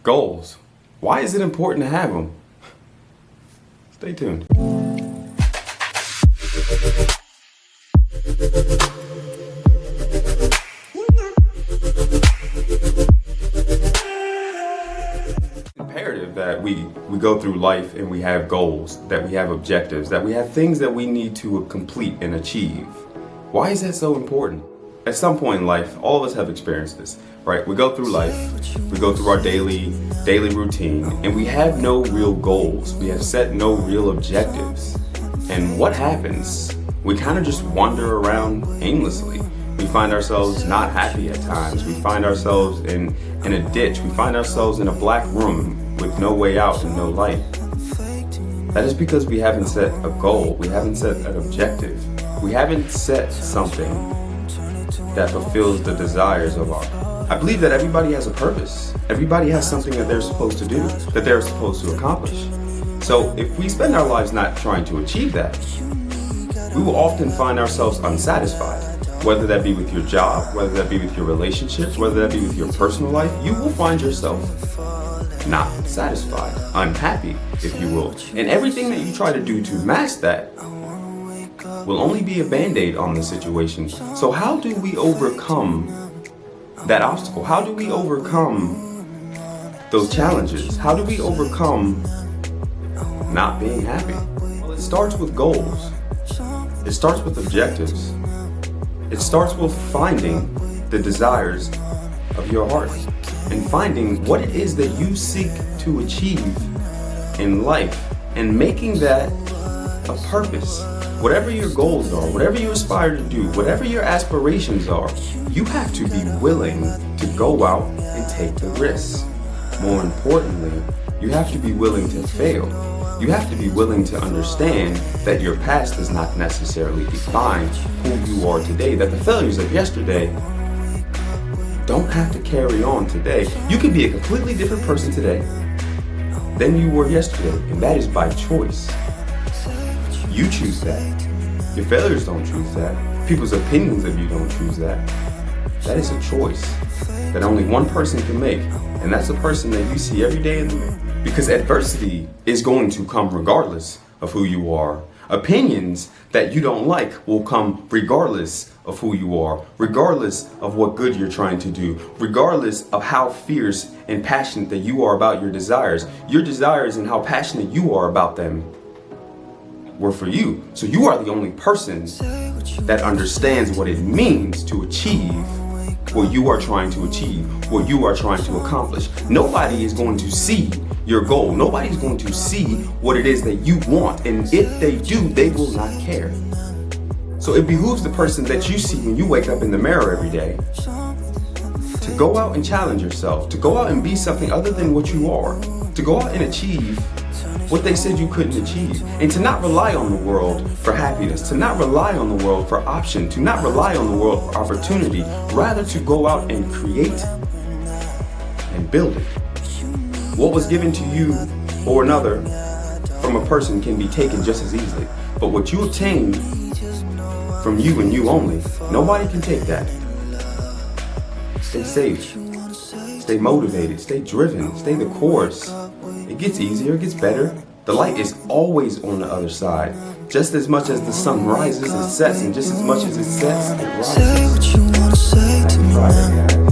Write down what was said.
Goals. Why is it important to have them? Stay tuned. Imperative that we go through life and we have goals, that we have objectives, that we have things that we need to complete and achieve. Why is that so important? At some point in life, all of us have experienced this, right? We go through life, we go through our daily routine, and we have no real goals. We have set no real objectives. And what happens? We kind of just wander around aimlessly. We find ourselves not happy at times. We find ourselves in a ditch. We find ourselves in a black room with no way out and no light. That is because we haven't set a goal. We haven't set an objective. We haven't set something that fulfills the desires of our. I believe that everybody has a purpose. Everybody has something that they're supposed to do, that they're supposed to accomplish. So if we spend our lives not trying to achieve that, we will often find ourselves unsatisfied. Whether that be with your job, whether that be with your relationships, whether that be with your personal life, you will find yourself not satisfied, unhappy, if you will. And everything that you try to do to mask that will only be a band-aid on the situation. So how do we overcome that obstacle? How do we overcome those challenges? How do we overcome not being happy? Well, it starts with goals. It starts with objectives. It starts with finding the desires of your heart and finding what it is that you seek to achieve in life and making that a purpose. Whatever your goals are, whatever you aspire to do, whatever your aspirations are, you have to be willing to go out and take the risks. More importantly, you have to be willing to fail. You have to be willing to understand that your past does not necessarily define who you are today, that the failures of yesterday don't have to carry on today. You can be a completely different person today than you were yesterday, and that is by choice. You choose that. Your failures don't choose that. People's opinions of you don't choose that. That is a choice that only one person can make, and that's the person that you see every day in the mirror. Because adversity is going to come regardless of who you are. Opinions that you don't like will come regardless of who you are, regardless of what good you're trying to do, regardless of how fierce and passionate that you are about your desires. Your desires and how passionate you are about them were for you. So you are the only person that understands what it means to achieve what you are trying to achieve, what you are trying to accomplish. Nobody is going to see your goal. Nobody's going to see what it is that you want. And if they do, they will not care. So it behooves the person that you see when you wake up in the mirror every day to go out and challenge yourself, to go out and be something other than what you are, to go out and achieve what they said you couldn't achieve, and to not rely on the world for happiness, to not rely on the world for option, to not rely on the world for opportunity, rather to go out and create and build it. What was given to you or another from a person can be taken just as easily, but what you obtain from you and you only, nobody can take that. Stay safe, stay motivated, stay driven, stay the course. It gets easier, it gets better. The light is always on the other side. Just as much as the sun rises, it sets, and just as much as it sets, it rises. Say what you wanna say to me.